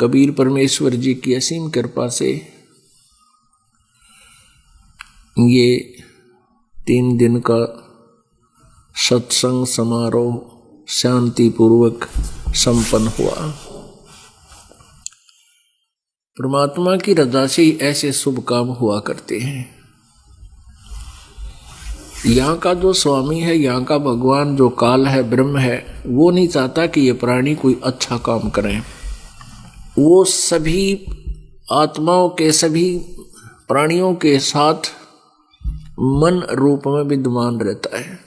कबीर परमेश्वर जी की असीम कृपा से ये 3 दिन का सत्संग समारोह शांतिपूर्वक संपन्न हुआ। परमात्मा की रजा से ही ऐसे शुभ काम हुआ करते हैं। यहाँ का जो स्वामी है, यहाँ का भगवान जो काल है, ब्रह्म है, वो नहीं चाहता कि ये प्राणी कोई अच्छा काम करें। वो सभी आत्माओं के, सभी प्राणियों के साथ मन रूप में विद्यमान रहता है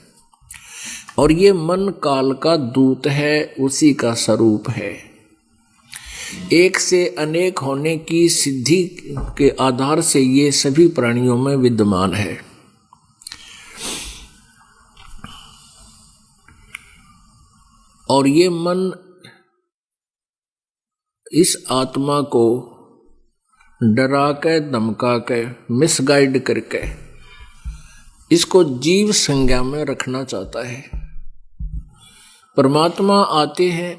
और ये मन काल का दूत है, उसी का स्वरूप है। एक से अनेक होने की सिद्धि के आधार से ये सभी प्राणियों में विद्यमान है। और ये मन इस आत्मा को डरा के, धमका के, मिसगाइड करके इसको जीव संज्ञा में रखना चाहता है। परमात्मा आते हैं,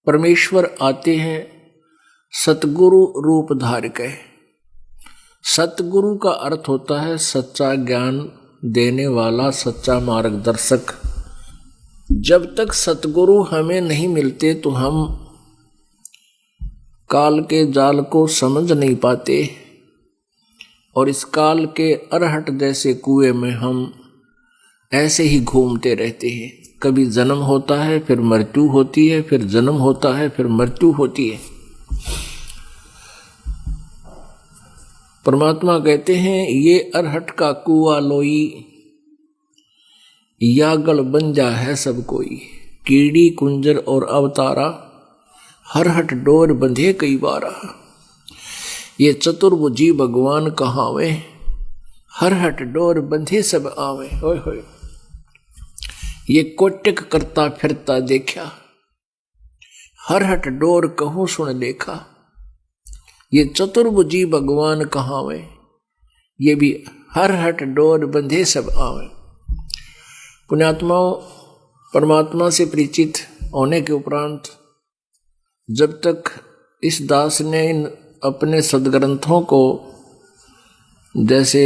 परमेश्वर आते हैं सतगुरु रूप धार के। सतगुरु का अर्थ होता है सच्चा ज्ञान देने वाला, सच्चा मार्गदर्शक। जब तक सतगुरु हमें नहीं मिलते तो हम काल के जाल को समझ नहीं पाते और इस काल के अरहट जैसे कुएं में हम ऐसे ही घूमते रहते हैं। कभी जन्म होता है, फिर मृत्यु होती है, फिर जन्म होता है, फिर मृत्यु होती है। परमात्मा कहते हैं ये अरहट का कुआ लोई, यागल बंजा है सब कोई। कीड़ी कुंजर और अवतारा, हर हट डोर बंधे कई बारा। ये चतुर्भुजी भगवान कहावे, हर हट डोर बंधे सब आवे। होय होय, ये कोटक करता फिरता देखा, हर हट डोर कहूँ सुन देखा। ये चतुर्भुजी भगवान कहावे, ये भी हर हट डोर बंधे सब आवे। पुण्यात्माओं, परमात्मा से परिचित होने के उपरांत जब तक इस दास ने इन अपने सदग्रंथों को, जैसे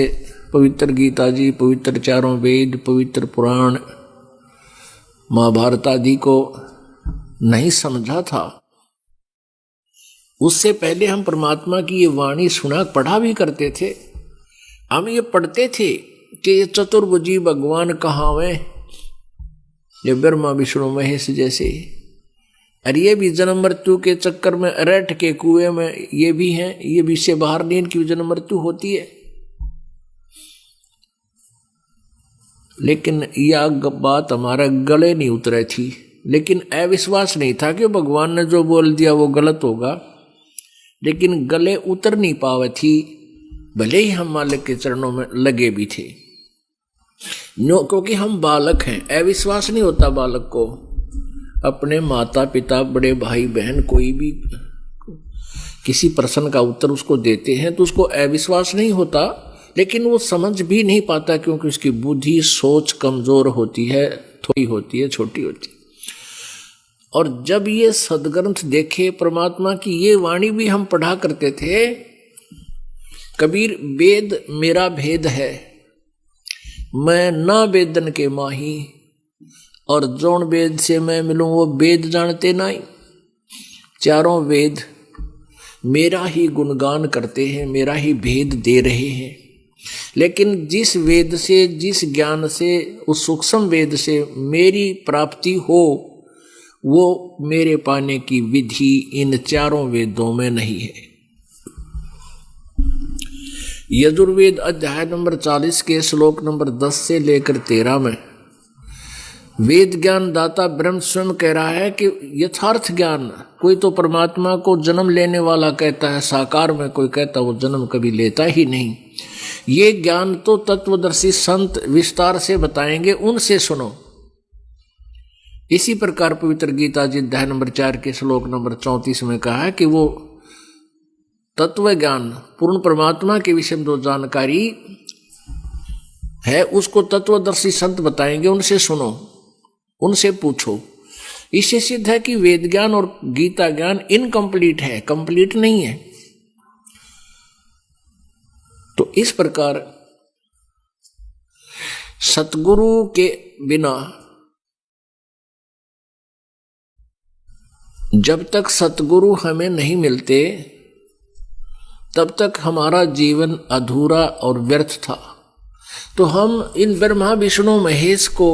पवित्र गीता जी, पवित्र चारों वेद, पवित्र पुराण, महाभारत आदि को नहीं समझा था, उससे पहले हम परमात्मा की ये वाणी सुना पढ़ा भी करते थे। हम ये पढ़ते थे कि ये चतुर्भुजी भगवान कहावे, ये ब्रह्मा विष्णु महेश जैसे। और ये भी जन्म मृत्यु के चक्कर में अरहट के कुएं में ये भी हैं, ये भी से बाहर नहीं, इनकी जन्म मृत्यु होती है। लेकिन यह बात हमारा गले नहीं उतरी थी। लेकिन अविश्वास नहीं था कि भगवान ने जो बोल दिया वो गलत होगा, लेकिन गले उतर नहीं पावे थी, भले ही हम मालिक के चरणों में लगे भी थे। क्योंकि हम बालक हैं। अविश्वास नहीं होता बालक को। अपने माता पिता, बड़े भाई बहन, कोई भी किसी प्रश्न का उत्तर उसको देते हैं तो उसको अविश्वास नहीं होता, लेकिन वो समझ भी नहीं पाता क्योंकि उसकी बुद्धि, सोच कमजोर होती है, थोड़ी होती है, छोटी होती है। और जब ये सदग्रंथ देखे परमात्मा की, ये वाणी भी हम पढ़ा करते थे। कबीर, वेद मेरा भेद है, मैं ना वेदन के माही, और जौन वेद से मैं मिलूं वो वेद जानते नहीं। चारों वेद मेरा ही गुणगान करते हैं, मेरा ही भेद दे रहे हैं। लेकिन जिस वेद से, जिस ज्ञान से, उस सूक्ष्म वेद से मेरी प्राप्ति हो, वो मेरे पाने की विधि इन चारों वेदों में नहीं है। यजुर्वेद अध्याय नंबर 40 के श्लोक नंबर 10 से लेकर 13 में वेद ज्ञान दाता ब्रह्म स्वयं कह रहा है कि यथार्थ ज्ञान, कोई तो परमात्मा को जन्म लेने वाला कहता है साकार में, कोई कहता वो जन्म कभी लेता ही नहीं। ये ज्ञान तो तत्वदर्शी संत विस्तार से बताएंगे, उनसे सुनो। इसी प्रकार पवित्र गीता जी अध्याय नंबर 4 के श्लोक नंबर 34 में कहा है कि वो तत्व ज्ञान, पूर्ण परमात्मा के विषय में जो जानकारी है उसको तत्वदर्शी संत बताएंगे, उनसे सुनो, उनसे पूछो। इससे सिद्ध है कि वेद ज्ञान और गीता ज्ञान इनकम्प्लीट है, कंप्लीट नहीं है। तो इस प्रकार सतगुरु के बिना, जब तक सतगुरु हमें नहीं मिलते तब तक हमारा जीवन अधूरा और व्यर्थ था। तो हम इन ब्रह्मा विष्णु महेश को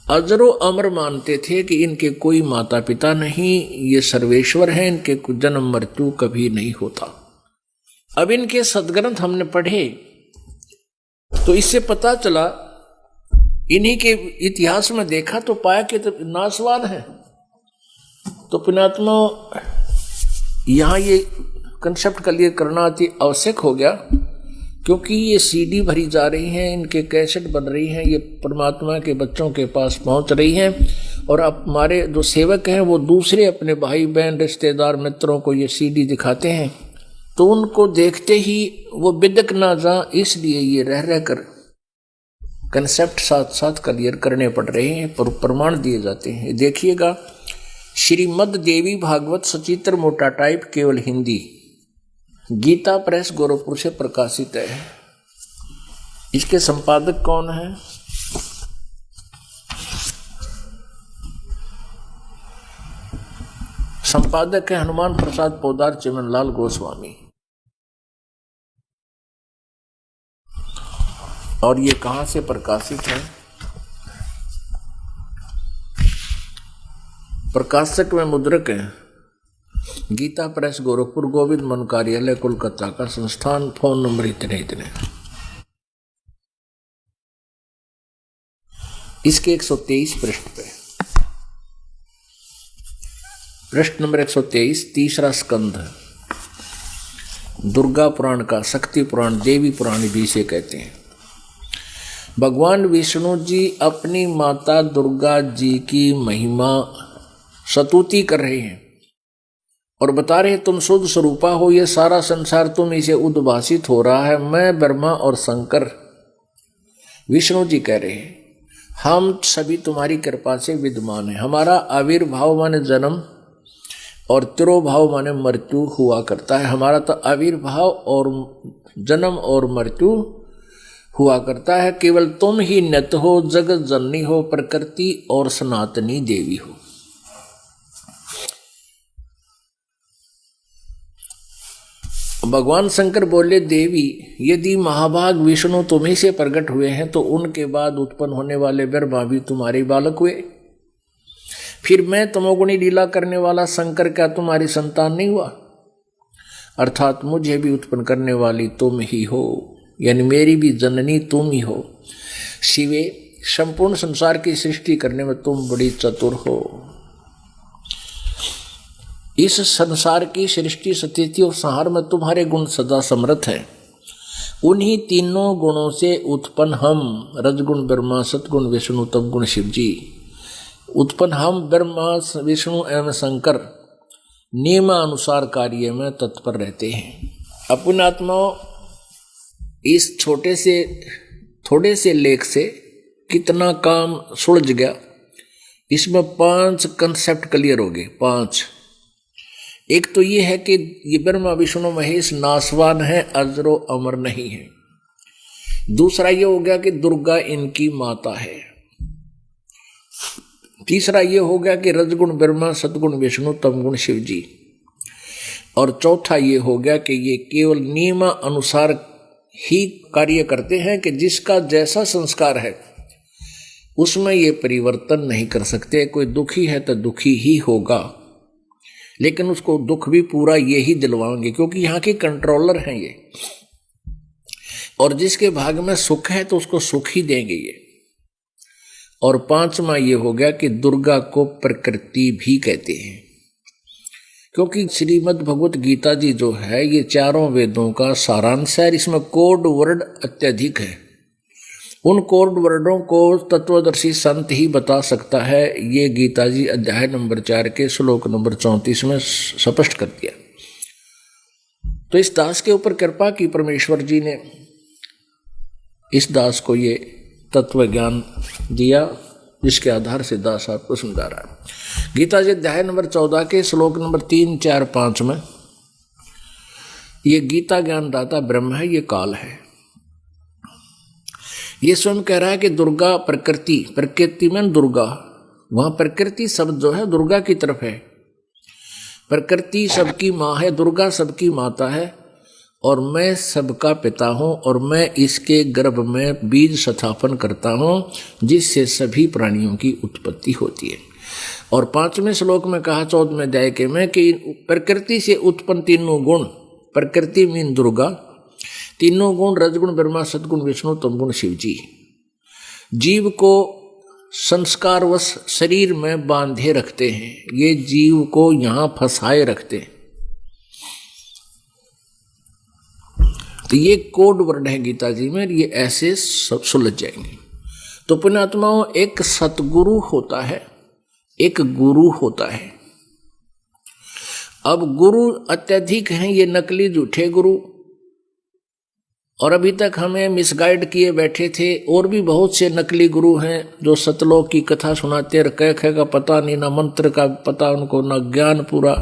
अजरो अमर मानते थे कि इनके कोई माता पिता नहीं, ये सर्वेश्वर हैं, इनके जन्म मृत्यु कभी नहीं होता। अब इनके सद्ग्रंथ हमने पढ़े तो इससे पता चला, इन्हीं के इतिहास में देखा तो पाया कि तो नासवान है। तो पुण्यात्मा, यहाँ ये कंसेप्ट क्लियर करना अति आवश्यक हो गया, क्योंकि ये सीडी भरी जा रही हैं, इनके कैसेट बन रही हैं, ये परमात्मा के बच्चों के पास पहुंच रही हैं, और अब हमारे जो सेवक हैं वो दूसरे अपने भाई बहन रिश्तेदार मित्रों को ये सीडी दिखाते हैं, तो उनको देखते ही वो बिदक ना जा, इसलिए ये रह रह कर कंसेप्ट साथ साथ क्लियर करने पड़ रहे हैं, पर प्रमाण दिए जाते हैं। देखिएगा, श्रीमद् देवी भागवत सचित्र मोटा टाइप केवल हिंदी, गीता प्रेस गोरखपुर से प्रकाशित है। इसके संपादक कौन है? संपादक है हनुमान प्रसाद पोदार चिमनलाल गोस्वामी। और ये कहां से प्रकाशित है? प्रकाशक में मुद्रक है गीता प्रेस गोरखपुर, गोविंद मन कार्यालय कोलकाता का संस्थान, फोन नंबर इतने इतने। इसके 123 पृष्ठ पे, पृष्ठ नंबर 123, तीसरा स्कंध, दुर्गा पुराण का, शक्ति पुराण, देवी पुराण भी इसे कहते हैं। भगवान विष्णु जी अपनी माता दुर्गा जी की महिमा स्तुति कर रहे हैं और बता रहे तुम शुद्ध स्वरूपा हो, ये सारा संसार तुम इसे उद्भासित हो रहा है। मैं ब्रह्मा और शंकर, विष्णु जी कह रहे हैं, हम सभी तुम्हारी कृपा से विद्यमान है। हमारा आविर्भाव माने जन्म और तिरोभाव माने मृत्यु हुआ करता है। हमारा तो आविर्भाव और जन्म और मृत्यु हुआ करता है। केवल तुम ही नित्य हो, जगत जननी हो, प्रकृति और सनातनी देवी हो। भगवान शंकर बोले, देवी यदि महाभाग विष्णु तुम्ही से प्रकट हुए हैं तो उनके बाद उत्पन्न होने वाले ब्रह्मा भी तुम्हारे बालक हुए, फिर मैं तमोगुणी लीला करने वाला शंकर क्या तुम्हारी संतान नहीं हुआ? अर्थात मुझे भी उत्पन्न करने वाली तुम ही हो, यानी मेरी भी जननी तुम ही हो। शिवे, संपूर्ण संसार की सृष्टि करने में तुम बड़ी चतुर हो। इस संसार की सृष्टि स्थिति और संहार में तुम्हारे गुण सदा समर्थ हैं। उन्हीं तीनों गुणों से उत्पन्न हम, रजगुण ब्रह्मा, सतगुण विष्णु, तमगुण शिव जी, उत्पन्न हम ब्रह्मा विष्णु एवं शंकर नियमानुसार कार्य में तत्पर रहते हैं। अपन आत्माओं, इस थोड़े से लेख से कितना काम सुलझ गया। इसमें 5 कंसेप्ट क्लियर हो गए। 5, एक तो ये है कि ये ब्रह्मा विष्णु महेश नासवान है, अजरो अमर नहीं है। दूसरा ये हो गया कि दुर्गा इनकी माता है। तीसरा ये हो गया कि रजगुण ब्रह्मा, सतगुण विष्णु, तमगुण शिव जी। और चौथा ये हो गया कि ये केवल नियम अनुसार ही कार्य करते हैं, कि जिसका जैसा संस्कार है उसमें ये परिवर्तन नहीं कर सकते। कोई दुखी है तो दुखी ही होगा, लेकिन उसको दुख भी पूरा ये ही दिलवाएंगे, क्योंकि यहाँ के कंट्रोलर हैं ये। और जिसके भाग में सुख है तो उसको सुख ही देंगे ये। और 5वां ये हो गया कि दुर्गा को प्रकृति भी कहते हैं, क्योंकि श्रीमद् भगवत गीता जी जो है ये चारों वेदों का सारांश है। इसमें कोड वर्ड अत्यधिक है। उन कोड वर्डों को तत्वदर्शी संत ही बता सकता है। ये गीता जी अध्याय नंबर 4 के श्लोक नंबर 34 में स्पष्ट कर दिया। तो इस दास के ऊपर कृपा की परमेश्वर जी ने, इस दास को ये तत्व ज्ञान दिया जिसके आधार से दास आपको समझा रहा है। गीता जी अध्याय नंबर 14 के श्लोक नंबर 3, 4, 5 में ये गीता ज्ञान दाता ब्रह्म है, ये काल है। ये स्वयं कह रहा है कि दुर्गा प्रकृति में दुर्गा, वहां प्रकृति शब्द जो है दुर्गा की तरफ है। प्रकृति सबकी माँ है, दुर्गा सबकी माता है, और मैं सबका पिता हूं, और मैं इसके गर्भ में बीज स्थापन करता हूं जिससे सभी प्राणियों की उत्पत्ति होती है। और 5वें श्लोक में कहा 14वें अध्याय के में कि प्रकृति से उत्पन्न तीनों गुण, प्रकृति मीन दुर्गा, तीनों गुण रजगुण ब्रह्मा, सदगुण विष्णु, तमगुण शिव जी, जीव को संस्कारवश शरीर में बांधे रखते हैं। ये जीव को यहां फंसाए रखते हैं। तो ये कोड वर्ड है गीता जी में, ये ऐसे सब सुलझ जाएंगे। तो पुण्यात्माओं, एक सतगुरु होता है, एक गुरु होता है। अब गुरु अत्यधिक हैं, ये नकली झूठे गुरु, और अभी तक हमें मिसगाइड किए बैठे थे। और भी बहुत से नकली गुरु हैं जो सतलोक की कथा सुनाते, कह का पता नहीं, ना मंत्र का पता उनको, ना ज्ञान पूरा।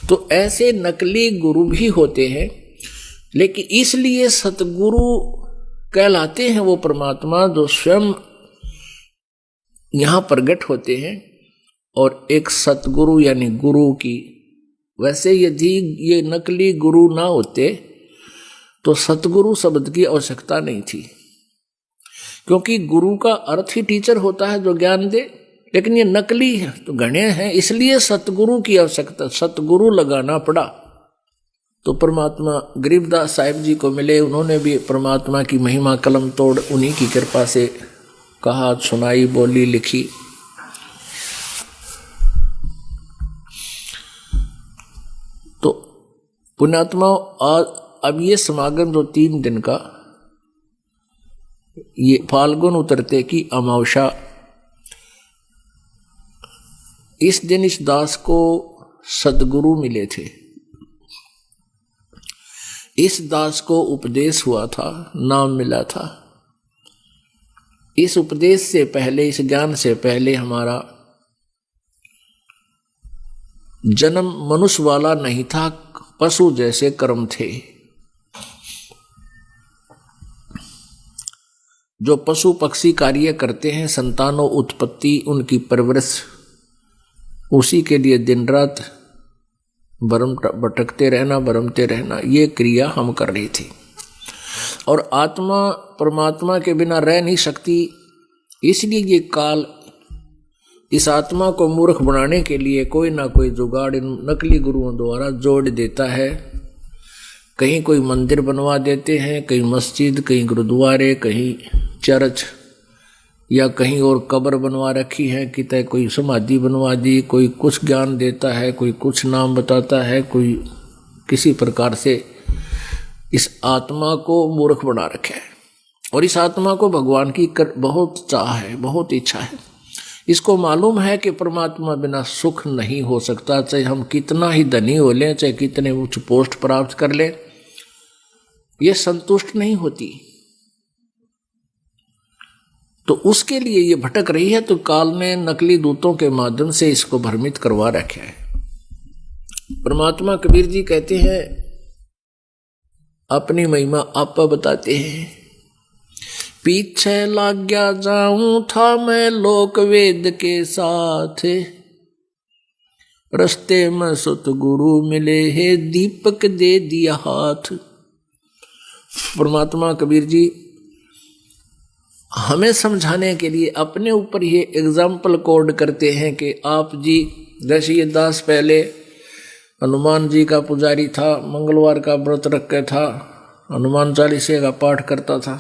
तो ऐसे नकली गुरु भी होते हैं, लेकिन इसलिए सतगुरु कहलाते हैं वो परमात्मा जो स्वयं यहां प्रकट होते हैं। और एक सतगुरु यानी गुरु की, वैसे यदि ये नकली गुरु ना होते तो सतगुरु शब्द की आवश्यकता नहीं थी, क्योंकि गुरु का अर्थ ही टीचर होता है जो ज्ञान दे। लेकिन ये नकली है तो गणे हैं, इसलिए सतगुरु की आवश्यकता, सतगुरु लगाना पड़ा। तो परमात्मा गरीबदास साहिब जी को मिले, उन्होंने भी परमात्मा की महिमा कलम तोड़ उन्हीं की कृपा से कहा, सुनाई, बोली, लिखी। तो पुण्यात्मा, अब ये समागम जो 3 दिन का, ये फाल्गुन उतरते की अमावस्या, इस दिन इस दास को सदगुरु मिले थे। इस दास को उपदेश हुआ था, नाम मिला था। इस उपदेश से पहले, इस ज्ञान से पहले हमारा जन्म मनुष्य वाला नहीं था, पशु जैसे कर्म थे। जो पशु पक्षी कार्य करते हैं, संतानों उत्पत्ति, उनकी परवरिश, उसी के लिए दिन रात भटकते रहना, भरमते रहना, ये क्रिया हम कर रही थी। और आत्मा परमात्मा के बिना रह नहीं सकती, इसलिए ये काल इस आत्मा को मूर्ख बनाने के लिए कोई ना कोई जुगाड़ इन नकली गुरुओं द्वारा जोड़ देता है। कहीं कोई मंदिर बनवा देते हैं, कहीं मस्जिद, कहीं गुरुद्वारे, कहीं चर्च, या कहीं और कब्र बनवा रखी है, कितने कोई समाधि बनवा दी, कोई कुछ ज्ञान देता है, कोई कुछ नाम बताता है, कोई किसी प्रकार से इस आत्मा को मूर्ख बना रखा है। और इस आत्मा को भगवान की बहुत चाह है, बहुत इच्छा है। इसको मालूम है कि परमात्मा बिना सुख नहीं हो सकता, चाहे हम कितना ही धनी हो लें, चाहे कितने उच्च पोस्ट प्राप्त कर लें, ये संतुष्ट नहीं होती। तो उसके लिए ये भटक रही है। तो काल ने नकली दूतों के माध्यम से इसको भ्रमित करवा रखा है। परमात्मा कबीर जी कहते हैं, अपनी महिमा आप बताते हैं, पीछे लग गया जाऊं था मैं लोक वेद के साथ, रस्ते में सतगुरु मिले है दीपक दे दिया हाथ। परमात्मा कबीर जी हमें समझाने के लिए अपने ऊपर ये एग्जाम्पल कोड करते हैं कि आप जी, जैसे ये दास पहले हनुमान जी का पुजारी था, मंगलवार का व्रत रखा था, हनुमान चालीसे का पाठ करता था,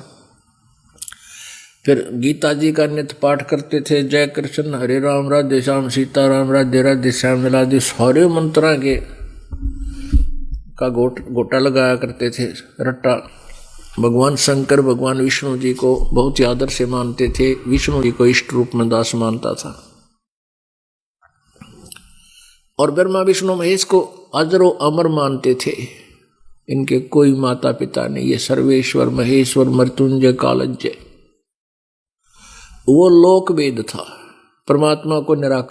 फिर गीता जी का नित्य पाठ करते थे, जय कृष्ण हरे राम राधे श्याम सीता राम राधे राधे श्याम मिलादि सारे मंत्रा के का गोटा लगाया करते थे, रट्टा। भगवान शंकर भगवान विष्णु जी को बहुत ही आदर से मानते थे, विष्णु जी को इष्ट रूप में दास मानता था, और ब्रह्मा विष्णु महेश को अजरो अमर मानते थे। इनके कोई माता पिता नहीं, ये सर्वेश्वर महेश्वर मृत्युंजय कालज्जय। वो लोक वेद था, परमात्मा को निराकार